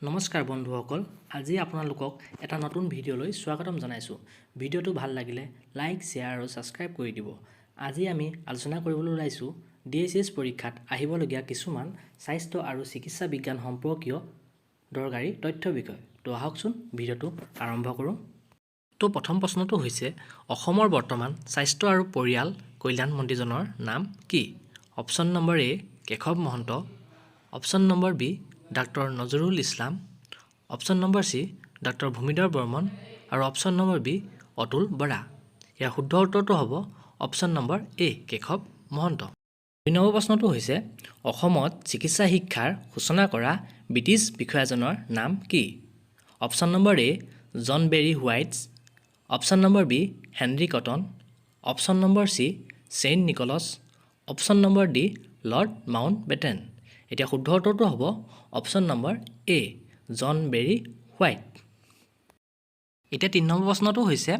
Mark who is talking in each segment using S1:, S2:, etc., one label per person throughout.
S1: নমস্কাৰ বন্ধুসকল, আজি আপোনালোকক এটা নতুন ভিডিঅ'লৈ স্বাগতম জনাইছোঁ। ভিডিঅ'টো ভাল লাগিলে লাইক, শ্বেয়াৰ আৰু ছাবস্ক্ৰাইব কৰি দিব। আজি আমি আলোচনা কৰিবলৈ ওলাইছোঁ DSS পৰীক্ষাত আহিবলগীয়া কিছুমান স্বাস্থ্য আৰু চিকিৎসা বিজ্ঞান সম্পৰ্কীয় দৰকাৰী তথ্যৰ বিষয়ে। তো আহকচোন ভিডিঅ'টো আৰম্ভ কৰোঁ। তো প্ৰথম প্ৰশ্নটো হৈছে অসমৰ বৰ্তমান স্বাস্থ্য আৰু পৰিয়াল কল্যাণ মন্ত্ৰীজনৰ নাম কি? Option number A Keshab Mahanta, option number B ডাক্তৰ Nazrul Islam, option number C ডাক্তৰ ভূমিধৰ বৰ্মন আৰু option number B Atul Bora. ইয়াৰ শুদ্ধ উত্তৰটো হ'ব option number A Keshab Mahanta. ২ number প্ৰশ্নটো হৈছে অসমত চিকিৎসা শিক্ষাৰ সূচনা কৰা ব্ৰিটিছ বিষয়াজনৰ নাম কি? Option number A John Berry Whites, option number B Henry Cotton, option number C Saint Nicholls, option number D Lord Mountbatten. এতিয়া শুদ্ধ উত্তৰটো হ'ব option number A John Berry White. এতিয়া ৩ নম্বৰ প্ৰশ্নটো হৈছে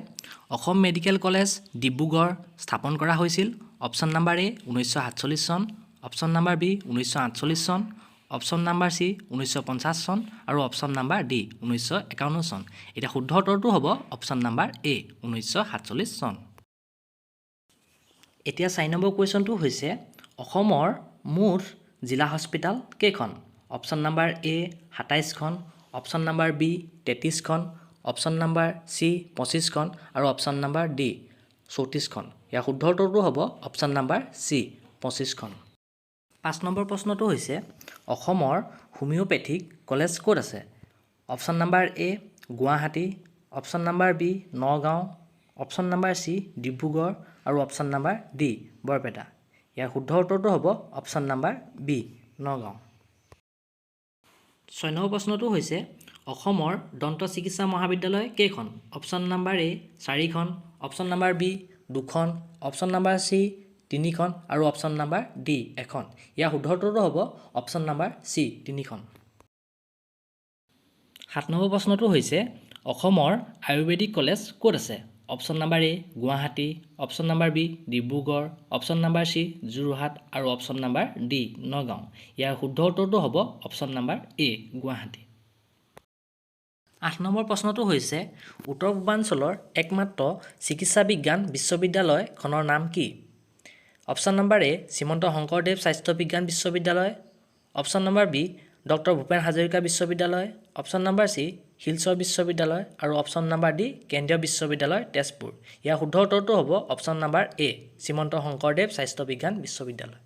S1: অসম মেডিকেল কলেজ ডিব্ৰুগড় স্থাপন কৰা হৈছিল। অপশ্যন নম্বৰ এ 1947 চন, অপশ্যন নম্বৰ বি 1948 চন, অপশ্যন নম্বৰ চি 1950 চন আৰু অপশ্যন নম্বৰ ডি 1951 চন। এতিয়া শুদ্ধ উত্তৰটো হ'ব অপশ্যন নম্বৰ এ 1947 চন। এতিয়া ৪ নম্বৰ কুৱেশ্যনটো হৈছে অসমৰ মুঠ জিলা হস্পিটেল কেইখন? অপশ্যন নম্বৰ এ ২৭খন, অপশ্যন নম্বৰ বি ৩৩খন, অপশ্যন নম্বৰ চি ২৫খন আৰু অপশ্যন নম্বৰ ডি ৩৪খন। ইয়াৰ শুদ্ধ উত্তৰটো হ'ব অপশ্যন নম্বৰ চি ২৫খন। ৫ নম্বৰ প্ৰশ্নটো হৈছে অসমৰ হোমিঅ'পেথিক কলেজ ক'ত আছে? Option number A Guwahati, option number B Nagaon, option number C Dibrugarh আৰু অপশ্যন নম্বৰ ডি বৰপেটা। ইয়াৰ শুদ্ধ উত্তৰটো হ'ব option number B Nagaon. ৬ number প্ৰশ্নটো হৈছে অসমৰ দন্ত চিকিৎসা মহাবিদ্যালয় কেইখন? অপশ্যন নম্বৰ এ ৪খন, অপশ্যন নম্বৰ বি 2খন, অপশ্যন নম্বৰ চি 3খন আৰু অপশ্যন নম্বৰ ডি 1খন। ইয়াৰ শুদ্ধ উত্তৰটো হ'ব অপশ্যন নম্বৰ চি 3খন। ৭ নম্বৰ প্ৰশ্নটো হৈছে অসমৰ আয়ুৰ্বেদিক কলেজ ক'ত আছে? Option number A Guwahati, option number B Dibrugarh, option number C Jorhat আৰু অপশ্যন নম্বৰ ডি নগাঁও। ইয়াৰ শুদ্ধ উত্তৰটো হ'ব option number A Guwahati. ৮ number প্ৰশ্নটো হৈছে উত্তৰ পূৰ্বাঞ্চলৰ একমাত্ৰ চিকিৎসা বিজ্ঞান বিশ্ববিদ্যালয়খনৰ নাম কি? Option number A Srimanta Sankardev স্বাস্থ্য বিজ্ঞান বিশ্ববিদ্যালয়, option number B doctor Bhupen Hazarika বিশ্ববিদ্যালয়, অপশ্যন নম্বৰ চি শিলচৰ বিশ্ববিদ্যালয় আৰু অপশ্যন নম্বৰ ডি কেন্দ্ৰীয় বিশ্ববিদ্যালয় তেজপুৰ। ইয়াৰ শুদ্ধ উত্তৰটো হ'ব option number A Srimanta Sankardev স্বাস্থ্য বিজ্ঞান বিশ্ববিদ্যালয়।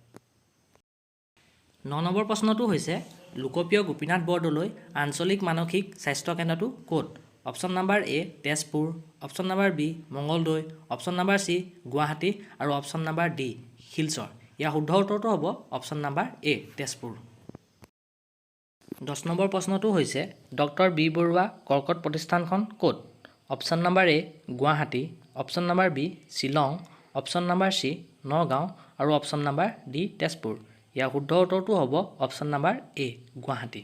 S1: ৯ নম্বৰ প্ৰশ্নটো হৈছে লোকপ্ৰিয় গোপীনাথ বৰদলৈ আঞ্চলিক মানসিক স্বাস্থ্য কেন্দ্ৰটো ক'ত? Option number A Tezpur, option number B Mangaldai, option number C Guwahati আৰু অপশ্যন নম্বৰ ডি শিলচৰ। ইয়াৰ শুদ্ধ উত্তৰটো হ'ব option number A Tezpur. ১০ number প্ৰশ্নটো হৈছে ডক্টৰ বি বৰুৱা কৰ্কট প্ৰতিষ্ঠানখন ক'ত? Option number A Guwahati, option number B Shillong, option number C Nagaon আৰু অপশ্যন নম্বৰ ডি তেজপুৰ। ইয়াৰ শুদ্ধ উত্তৰটো হ'ব অপশ্যন নম্বৰ এ গুৱাহাটী।